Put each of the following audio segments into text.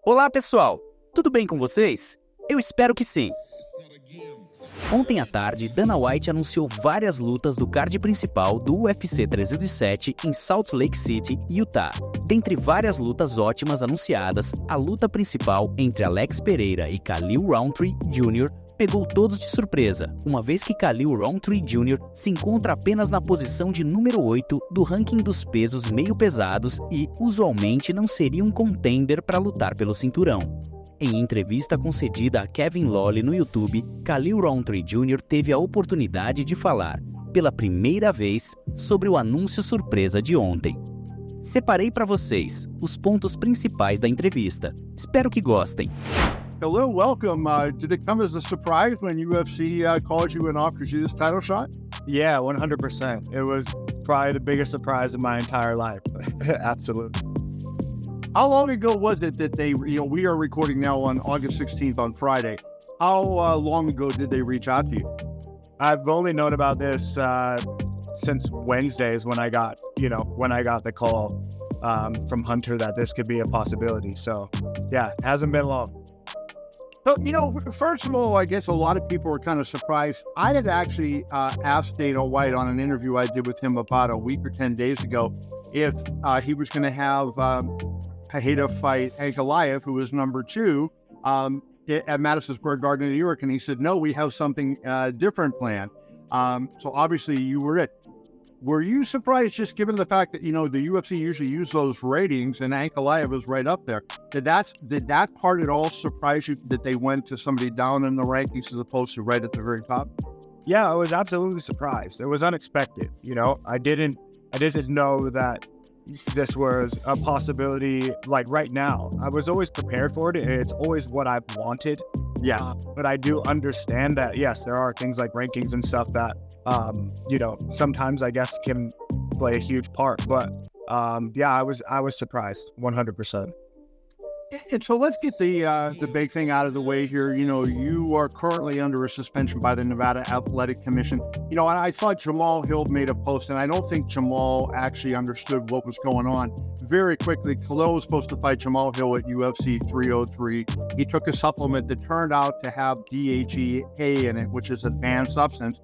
Olá pessoal, tudo bem com vocês? Eu espero que sim. Ontem à tarde, Dana White anunciou várias lutas do card principal do UFC 307 em Salt Lake City, Utah. Dentre várias lutas ótimas anunciadas, a luta principal entre Alex Pereira e Khalil Rountree Jr. pegou todos de surpresa, uma vez que Khalil Rountree Jr. se encontra apenas na posição de número 8 do ranking dos pesos meio-pesados e, usualmente, não seria um contender para lutar pelo cinturão. Em entrevista concedida a Kevin Lole no YouTube, Khalil Rountree Jr. teve a oportunidade de falar, pela primeira vez, sobre o anúncio surpresa de ontem. Separei para vocês os pontos principais da entrevista. Espero que gostem. Khalil, welcome. Did it come as a surprise when UFC called you and offered you this title shot? Yeah, 100%. It was probably the biggest surprise of my entire life. Absolutely. How long ago was it that they, we are recording now on August 16th on Friday. How long ago did they reach out to you? I've only known about this since Wednesdays when I got the call from Hunter that this could be a possibility. So yeah, it hasn't been long. So, first of all, I guess a lot of people were kind of surprised. I had actually asked Dana White on an interview I did with him about a week or 10 days ago if he was going to have Pereira fight Ankalaev, who was number 2, at Madison Square Garden in New York. And he said, no, we have something different planned. So obviously you were it. Were you surprised, just given the fact that, the UFC usually use those ratings and Ankalaev was right up there? Did that part at all surprise you that they went to somebody down in the rankings as opposed to right at the very top? Yeah, I was absolutely surprised. It was unexpected. I didn't know that this was a possibility like right now. I was always prepared for it, and it's always what I've wanted. Yeah. But I do understand that, yes, there are things like rankings and stuff that, sometimes I guess can play a huge part. But yeah, I was surprised 100%. And so let's get the big thing out of the way here. You are currently under a suspension by the Nevada Athletic Commission. And I thought Jamal Hill made a post, and I don't think Jamal actually understood what was going on. Very quickly, Khalil was supposed to fight Jamal Hill at UFC 303. He took a supplement that turned out to have DHEA in it, which is a banned substance.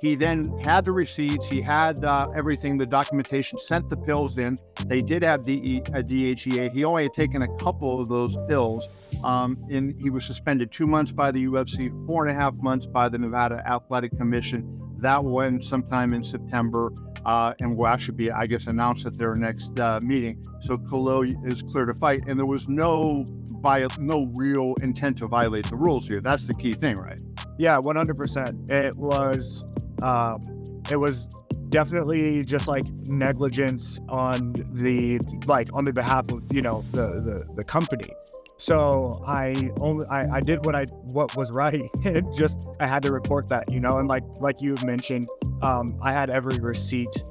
He then had the receipts, he had everything, the documentation, sent the pills in. They did have DHEA. He only had taken a couple of those pills, and he was suspended 2 months by the UFC, 4.5 months by the Nevada Athletic Commission. That went sometime in September, and will actually be, I guess, announced at their next meeting. So Khalil is clear to fight, and there was no real intent to violate the rules here. That's the key thing, right? Yeah, 100%. It was definitely just like negligence on the behalf of the company. So I did what was right, and just I had to report that, and like you mentioned, I had every receipt,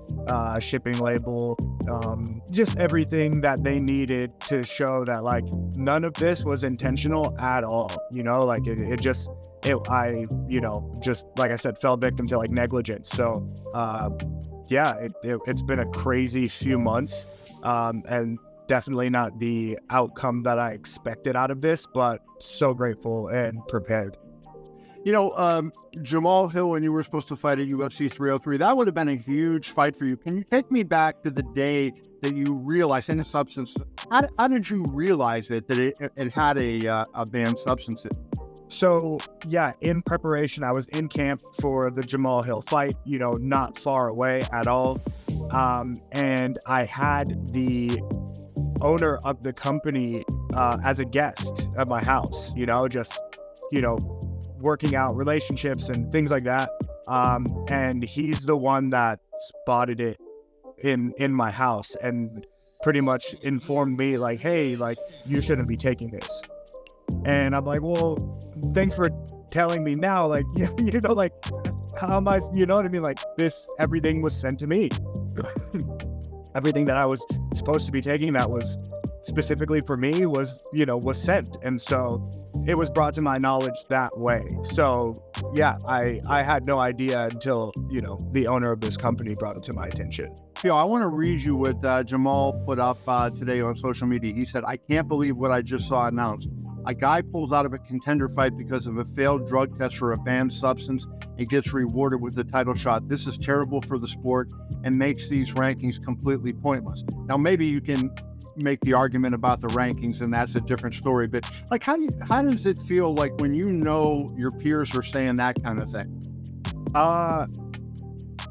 shipping label, just everything that they needed to show that none of this was intentional at all. I just like I said, fell victim to negligence. So yeah, it's been a crazy few months, and definitely not the outcome that I expected out of this, but so grateful and prepared. Jamal Hill, when you were supposed to fight at UFC 303, that would have been a huge fight for you. Can you take me back to the day that you realized in a substance? How did you realize that it had a banned substance in it? So yeah, in preparation, I was in camp for the Jamal Hill fight, not far away at all. And I had the owner of the company as a guest at my house, working out relationships and things like that. And he's the one that spotted it in my house and pretty much informed me hey, you shouldn't be taking this. And I'm like, well, thanks for telling me now. How am I, what I mean? Everything was sent to me. Everything that I was supposed to be taking that was specifically for me was sent. And so it was brought to my knowledge that way. So yeah, I had no idea until, the owner of this company brought it to my attention. feel. I want to read you what Jamal put up today on social media. He said, "I can't believe what I just saw announced. A guy pulls out of a contender fight because of a failed drug test for a banned substance and gets rewarded with a title shot. This is terrible for the sport and makes these rankings completely pointless." Now, maybe you can make the argument about the rankings, and that's a different story. But like, how does it feel like when you know your peers are saying that kind of thing?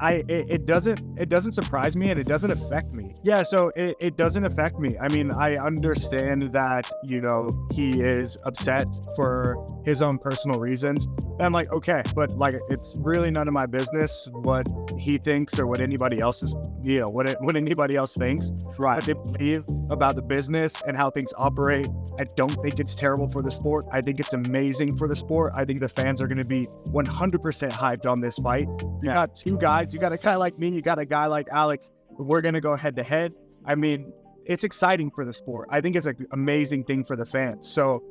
It doesn't surprise me, and it doesn't affect me. Yeah, so it doesn't affect me. I mean, I understand that, you know, he is upset for his own personal reasons. And I'm like, okay, but like, it's really none of my business what he thinks or what anybody else is, you know, what anybody else thinks. Right. What they believe about the business and how things operate. I don't think it's terrible for the sport. I think it's amazing for the sport. I think the fans are going to be 100% hyped on this fight. You got two guys. You got a guy like me. You got a guy like Alex. We're going to go head to head. I mean, it's exciting for the sport. I think it's an amazing thing for the fans. So,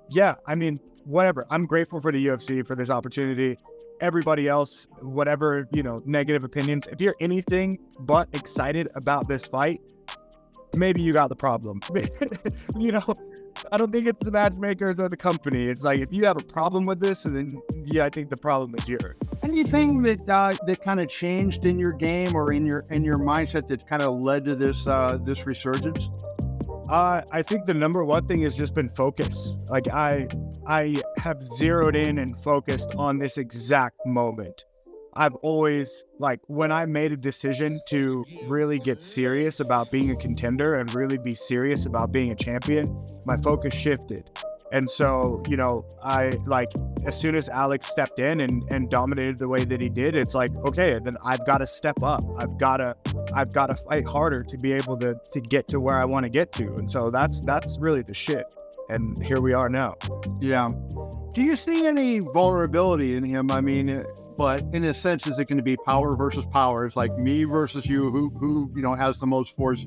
yeah, I mean, whatever. I'm grateful for the UFC for this opportunity. Everybody else, whatever, you know, negative opinions. If you're anything but excited about this fight, maybe you got the problem. You know, I don't think it's the matchmakers or the company. It's like, if you have a problem with this, and then, yeah, I think the problem is yours. Anything that kind of changed in your game or in your mindset that kind of led to this this resurgence? I think the number one thing has just been focus. Like, I have zeroed in and focused on this exact moment. I've always, like, when I made a decision to really get serious about being a contender and really be serious about being a champion, my focus shifted. And so, you know, as soon as Alex stepped in and dominated the way that he did, it's like, okay, then I've got to step up. I've got to fight harder to be able to get to where I want to get to. And so that's really the shift. And here we are now. Yeah. Do you see any vulnerability in him? I mean, but in a sense, is it going to be power versus power? It's like me versus you, who you know, has the most force?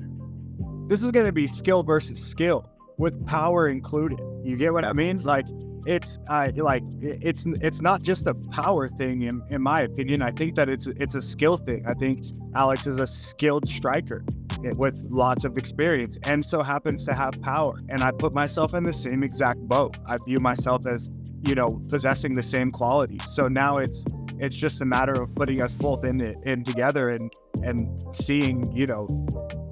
This is going to be skill versus skill, with power included. You get what I mean? Like, it's not just a power thing in my opinion. I think that it's a skill thing. I think Alex is a skilled striker with lots of experience and so happens to have power. And I put myself in the same exact boat. I view myself as, you know, possessing the same qualities. So now it's just a matter of putting us both in together and seeing, you know,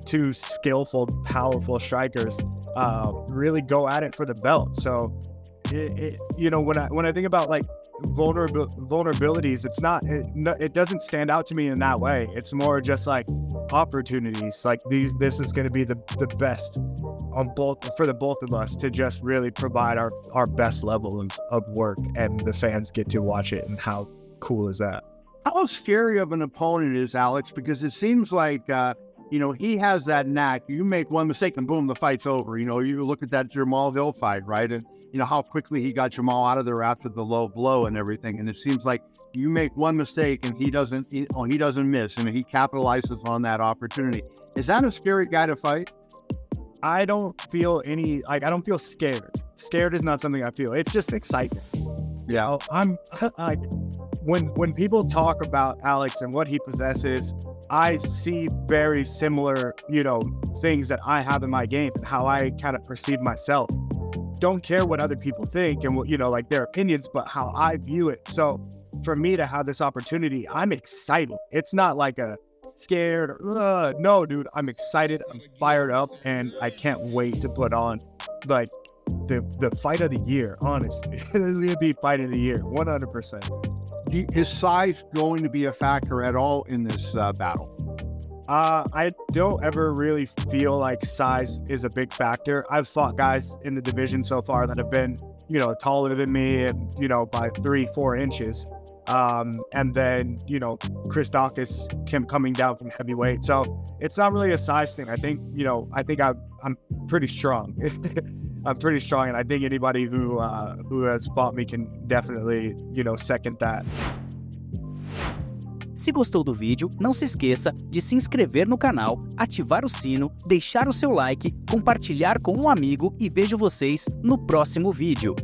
two skillful, powerful strikers really go at it for the belt. So, you know, when I think about like vulnerabilities, it doesn't stand out to me in that way. It's more just like opportunities. Like this is going to be the best for the both of us to just really provide our best level of work, and the fans get to watch it. And how cool is that? How scary of an opponent is Alex? Because it seems like, you know, he has that knack. You make one mistake and boom, the fight's over. You know, you look at that Jamal Hill fight, right? And you know how quickly he got Jamal out of there after the low blow and everything. And it seems like you make one mistake and he doesn't miss, and he capitalizes on that opportunity. Is that a scary guy to fight? I don't feel I don't feel scared. Scared is not something I feel. It's just excitement. Yeah. I'm like, when people talk about Alex and what he possesses, I see very similar, you know, things that I have in my game and how I kind of perceive myself. Don't care what other people think and what, you know, like their opinions, but how I view it. So for me to have this opportunity, I'm excited. It's not like a scared or no, dude, I'm excited. I'm fired up, and I can't wait to put on like the fight of the year. Honestly, this is gonna be fight of the year, 100%. Is size going to be a factor at all in this battle? I don't ever really feel like size is a big factor. I've fought guys in the division so far that have been, you know, taller than me and, you know, by 3-4 inches. And then, you know, Chris Dawkins coming down from heavyweight. So it's not really a size thing. I think, you know, I'm pretty strong. I'm pretty strong, and I think anybody who has fought me can definitely, you know, second that. Se gostou do vídeo, não se esqueça de se inscrever no canal, ativar o sino, deixar o seu like, compartilhar com um amigo e vejo vocês no próximo vídeo.